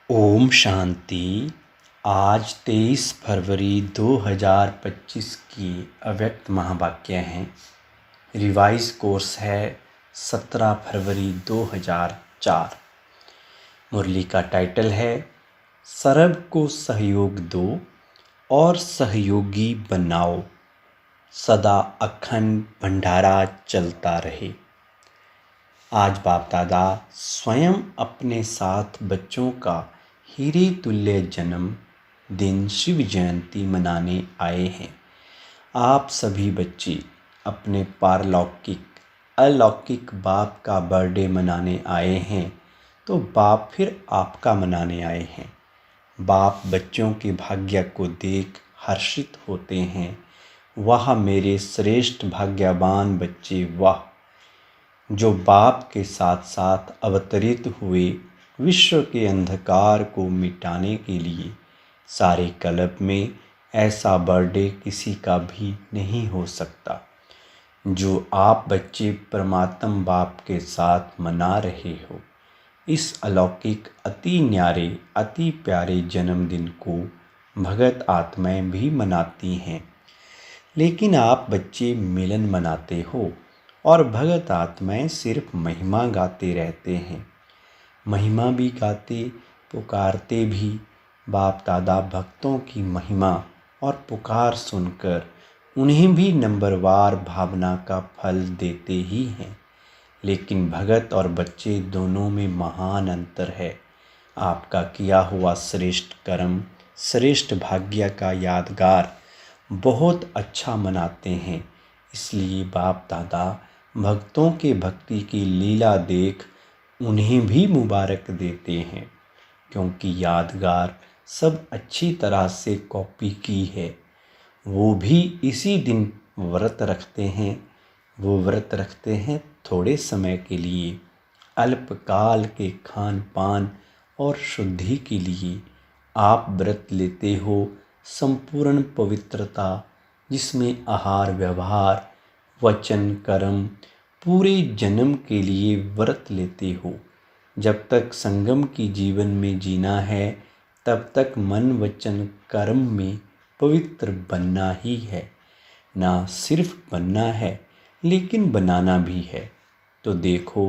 ओम शांति। आज 23 फरवरी 2025 की अव्यक्त महावाक्य हैं। रिवाइज कोर्स है 17 फरवरी 2004। मुरली का टाइटल है सर्व को सहयोग दो और सहयोगी बनाओ, सदा अखंड भंडारा चलता रहे। आज बाप दादा स्वयं अपने साथ बच्चों का हीरे तुल्य जन्म दिन शिव जयंती मनाने आए हैं। आप सभी बच्चे अपने पारलौकिक अलौकिक बाप का बर्थडे मनाने आए हैं, तो बाप फिर आपका मनाने आए हैं। बाप बच्चों के भाग्य को देख हर्षित होते हैं। वाह मेरे श्रेष्ठ भाग्यवान बच्चे, वाह, जो बाप के साथ साथ अवतरित हुए विश्व के अंधकार को मिटाने के लिए। सारे कल्प में ऐसा बर्थडे किसी का भी नहीं हो सकता जो आप बच्चे परमात्म बाप के साथ मना रहे हो। इस अलौकिक अति न्यारे अति प्यारे जन्मदिन को भगत आत्माएं भी मनाती हैं, लेकिन आप बच्चे मिलन मनाते हो और भगत आत्माएं सिर्फ महिमा गाते रहते हैं। महिमा भी गाते पुकारते भी। बाप दादा भक्तों की महिमा और पुकार सुनकर उन्हें भी नंबरवार भावना का फल देते ही हैं, लेकिन भगत और बच्चे दोनों में महान अंतर है। आपका किया हुआ श्रेष्ठ कर्म श्रेष्ठ भाग्य का यादगार बहुत अच्छा मनाते हैं। इसलिए बाप दादा भक्तों के भक्ति की लीला देख उन्हें भी मुबारक देते हैं, क्योंकि यादगार सब अच्छी तरह से कॉपी की है। वो भी इसी दिन व्रत रखते हैं। वो व्रत रखते हैं थोड़े समय के लिए, अल्पकाल के खान पान और शुद्धि के लिए। आप व्रत लेते हो संपूर्ण पवित्रता, जिसमें आहार व्यवहार वचन कर्म पूरे जन्म के लिए व्रत लेते हो। जब तक संगम की जीवन में जीना है, तब तक मन वचन कर्म में पवित्र बनना ही है। ना सिर्फ बनना है, लेकिन बनाना भी है। तो देखो,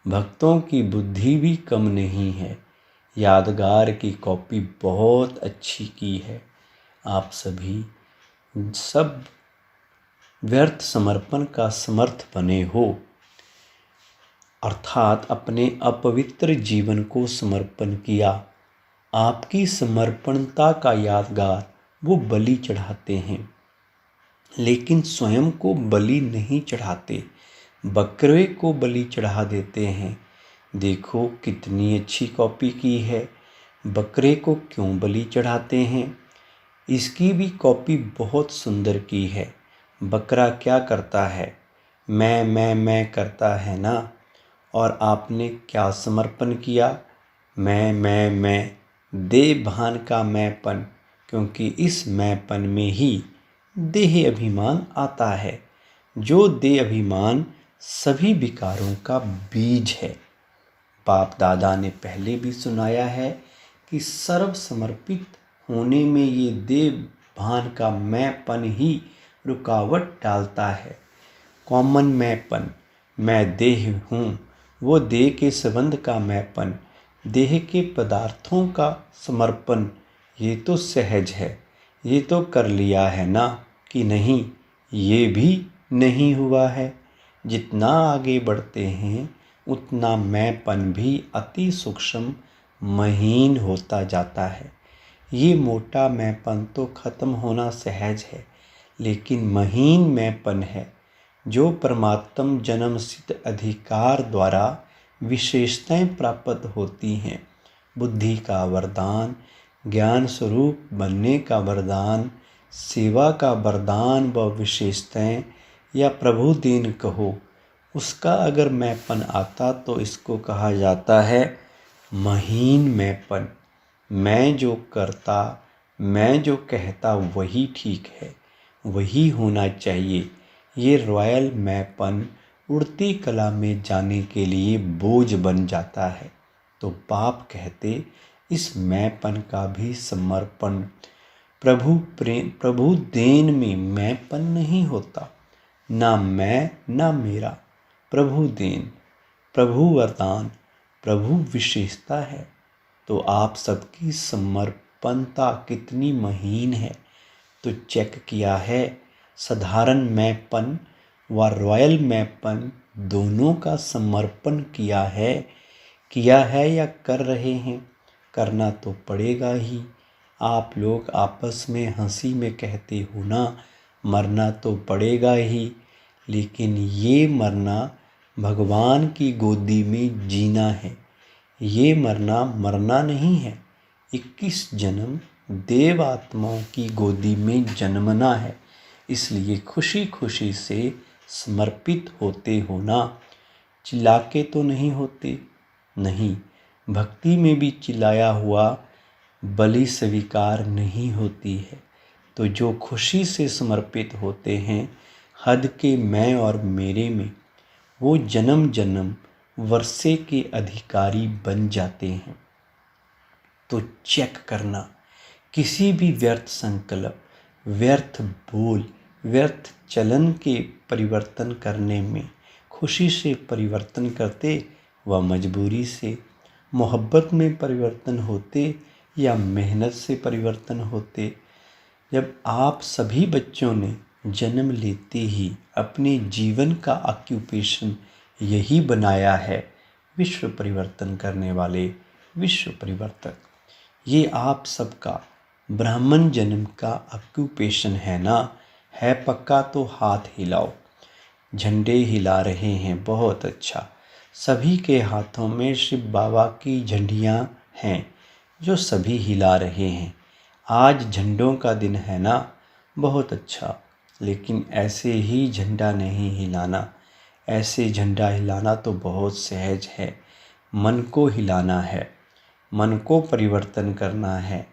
भक्तों की बुद्धि भी कम नहीं है। यादगार की कॉपी बहुत अच्छी की है। आप सभी सब व्यर्थ समर्पण का समर्थ बने हो, अर्थात अपने अपवित्र जीवन को समर्पण किया। आपकी समर्पणता का यादगार वो बलि चढ़ाते हैं, लेकिन स्वयं को बलि नहीं चढ़ाते, बकरे को बलि चढ़ा देते हैं। देखो कितनी अच्छी कॉपी की है। बकरे को क्यों बलि चढ़ाते हैं? इसकी भी कॉपी बहुत सुंदर की है। बकरा क्या करता है? मैं करता है ना। और आपने क्या समर्पण किया? मैं देह भान का मैंपन, क्योंकि इस मैंपन में ही देह अभिमान आता है। जो देह अभिमान सभी विकारों का बीज है। बाप दादा ने पहले भी सुनाया है कि सर्व समर्पित होने में ये देह भान का मैंपन ही रुकावट डालता है। कॉमन मैंपन, मैं देह हूँ, वो देह के संबंध का मैंपन, देह के पदार्थों का समर्पण, ये तो सहज है, ये तो कर लिया है ना कि नहीं, ये भी नहीं हुआ है। जितना आगे बढ़ते हैं उतना मैंपन भी अति सूक्ष्म महीन होता जाता है। ये मोटा मैंपन तो खत्म होना सहज है, लेकिन महीन मैंपन है जो परमात्म जन्म सिद्ध अधिकार द्वारा विशेषताएं प्राप्त होती हैं। बुद्धि का वरदान, ज्ञान स्वरूप बनने का वरदान, सेवा का वरदान व विशेषताएं या प्रभु दीन कहो, उसका अगर मैंपन आता तो इसको कहा जाता है महीन मैंपन। मैं जो करता, मैं जो कहता वही ठीक है, वही होना चाहिए। ये रॉयल मैंपन उड़ती कला में जाने के लिए बोझ बन जाता है। तो बाप कहते इस मैंपन का भी समर्पण। प्रभु देन में मैंपन नहीं होता, ना मैं ना मेरा। प्रभु देन, प्रभु वरदान, प्रभु विशेषता है। तो आप सबकी समर्पणता कितनी महीन है। तो चेक किया है, साधारण मैंपन व रॉयल मैंपन दोनों का समर्पण किया है या कर रहे हैं। करना तो पड़ेगा ही। आप लोग आपस में हंसी में कहते हो ना, मरना तो पड़ेगा ही, लेकिन ये मरना भगवान की गोदी में जीना है। ये मरना नहीं है। 21 जन्म देव आत्माओं की गोदी में जन्मना है। इसलिए खुशी खुशी से समर्पित होते हो ना, चिल्ला के तो नहीं होते। नहीं, भक्ति में भी चिल्लाया हुआ बलि स्वीकार नहीं होती है। तो जो खुशी से समर्पित होते हैं हद के मैं और मेरे में, वो जन्म जन्म वर्षे के अधिकारी बन जाते हैं। तो चेक करना, किसी भी व्यर्थ संकल्प, व्यर्थ बोल, व्यर्थ चलन के परिवर्तन करने में खुशी से परिवर्तन करते व मजबूरी से, मोहब्बत में परिवर्तन होते या मेहनत से परिवर्तन होते। जब आप सभी बच्चों ने जन्म लेते ही अपने जीवन का ऑक्यूपेशन यही बनाया है, विश्व परिवर्तन करने वाले विश्व परिवर्तक। ये आप सबका ब्राह्मण जन्म का ऑक्यूपेशन है ना? है पक्का तो हाथ हिलाओ। झंडे हिला रहे हैं, बहुत अच्छा। सभी के हाथों में शिव बाबा की झंडियाँ हैं जो सभी हिला रहे हैं। आज झंडों का दिन है ना? बहुत अच्छा। लेकिन ऐसे ही झंडा नहीं हिलाना। ऐसे झंडा हिलाना तो बहुत सहज है। मन को हिलाना है, मन को परिवर्तन करना है।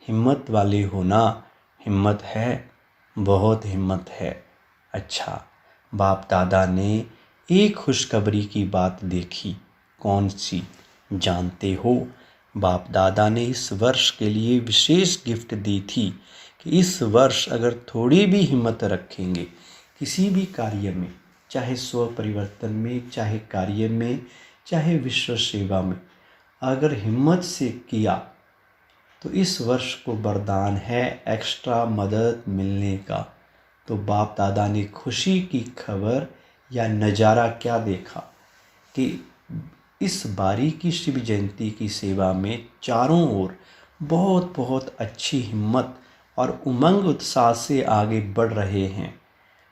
हिम्मत वाले हो ना? हिम्मत है, बहुत हिम्मत है। अच्छा, बाप दादा ने एक खुशखबरी की बात देखी। कौन सी जानते हो? बाप दादा ने इस वर्ष के लिए विशेष गिफ्ट दी थी कि इस वर्ष अगर थोड़ी भी हिम्मत रखेंगे किसी भी कार्य में, चाहे स्व परिवर्तन में, चाहे कार्य में, चाहे विश्व सेवा में, अगर हिम्मत से किया तो इस वर्ष को वरदान है एक्स्ट्रा मदद मिलने का। तो बाप दादा ने खुशी की खबर या नज़ारा क्या देखा कि इस बारी की शिव जयंती की सेवा में चारों ओर बहुत बहुत अच्छी हिम्मत और उमंग उत्साह से आगे बढ़ रहे हैं।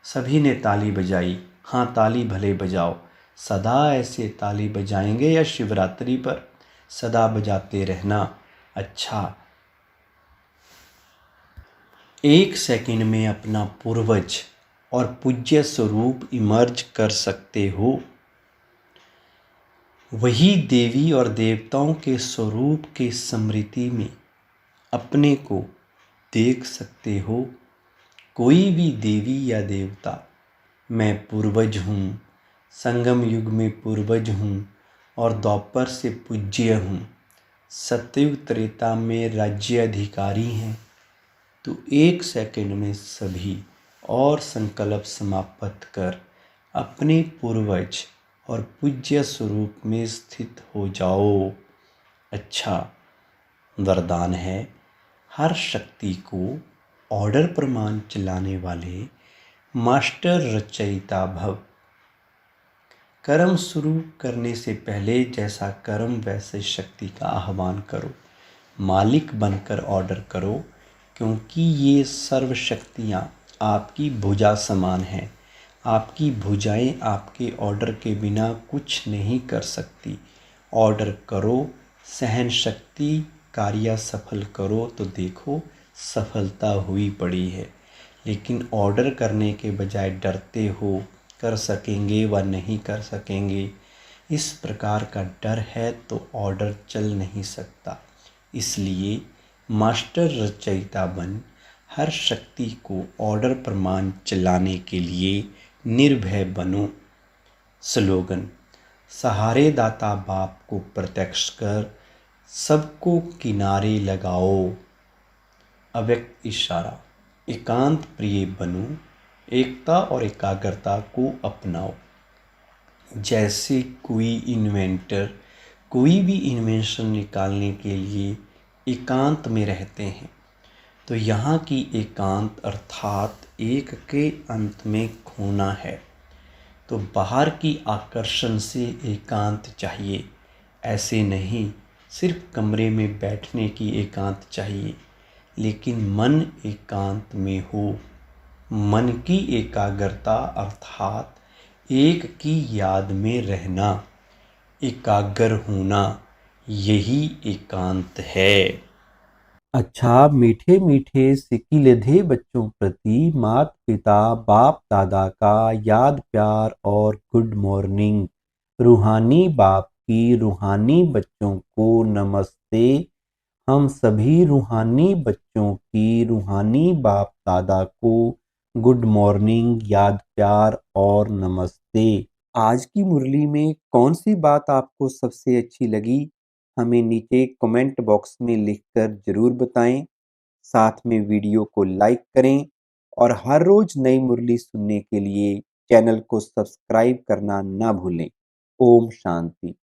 सभी ने ताली बजाई। हाँ, ताली भले बजाओ। सदा ऐसे ताली बजाएंगे या शिवरात्रि पर सदा बजाते रहना? अच्छा, 1 सेकंड में अपना पूर्वज और पूज्य स्वरूप इमर्ज कर सकते हो। वही देवी और देवताओं के स्वरूप के स्मृति में अपने को देख सकते हो। कोई भी देवी या देवता, मैं पूर्वज हूँ, संगम युग में पूर्वज हूँ और द्वापर से पूज्य हूँ, सतयुग त्रेता में राज्य अधिकारी हैं। तो 1 सेकंड में सभी और संकल्प समाप्त कर अपने पूर्वज और पूज्य स्वरूप में स्थित हो जाओ। अच्छा, वरदान है, हर शक्ति को ऑर्डर प्रमाण चलाने वाले मास्टर रचयिता भव। कर्म शुरू करने से पहले जैसा कर्म वैसे शक्ति का आह्वान करो। मालिक बनकर ऑर्डर करो, क्योंकि ये सर्व शक्तियाँ आपकी भुजा समान हैं। आपकी भुजाएं आपके ऑर्डर के बिना कुछ नहीं कर सकती। ऑर्डर करो, सहन शक्ति, कार्य सफल करो तो देखो सफलता हुई पड़ी है। लेकिन ऑर्डर करने के बजाय डरते हो, कर सकेंगे व नहीं कर सकेंगे। इस प्रकार का डर है तो ऑर्डर चल नहीं सकता। इसलिए मास्टर रचयिता बन हर शक्ति को ऑर्डर प्रमाण चलाने के लिए निर्भय बनो। स्लोगन, सहारे दाता बाप को प्रत्यक्ष कर सबको किनारे लगाओ। अव्यक्त इशारा। एकांत प्रिय बनो, एकता और एकाग्रता को अपनाओ। जैसे कोई इन्वेंटर कोई भी इन्वेंशन निकालने के लिए एकांत में रहते हैं, तो यहाँ की एकांत अर्थात एक के अंत में खोना है। तो बाहर की आकर्षण से एकांत चाहिए, ऐसे नहीं सिर्फ कमरे में बैठने की एकांत चाहिए, लेकिन मन एकांत में हो। मन की एकाग्रता अर्थात एक की याद में रहना, एकाग्र होना, यही एकांत है। अच्छा, मीठे मीठे सिकिलधे बच्चों प्रति माता पिता बाप दादा का याद प्यार और गुड मॉर्निंग। रूहानी बाप की रूहानी बच्चों को नमस्ते। हम सभी रूहानी बच्चों की रूहानी बाप दादा को गुड मॉर्निंग, याद प्यार और नमस्ते। आज की मुरली में कौन सी बात आपको सबसे अच्छी लगी, हमें नीचे कमेंट बॉक्स में लिखकर ज़रूर बताएं। साथ में वीडियो को लाइक करें और हर रोज नई मुरली सुनने के लिए चैनल को सब्सक्राइब करना ना भूलें। ओम शांति।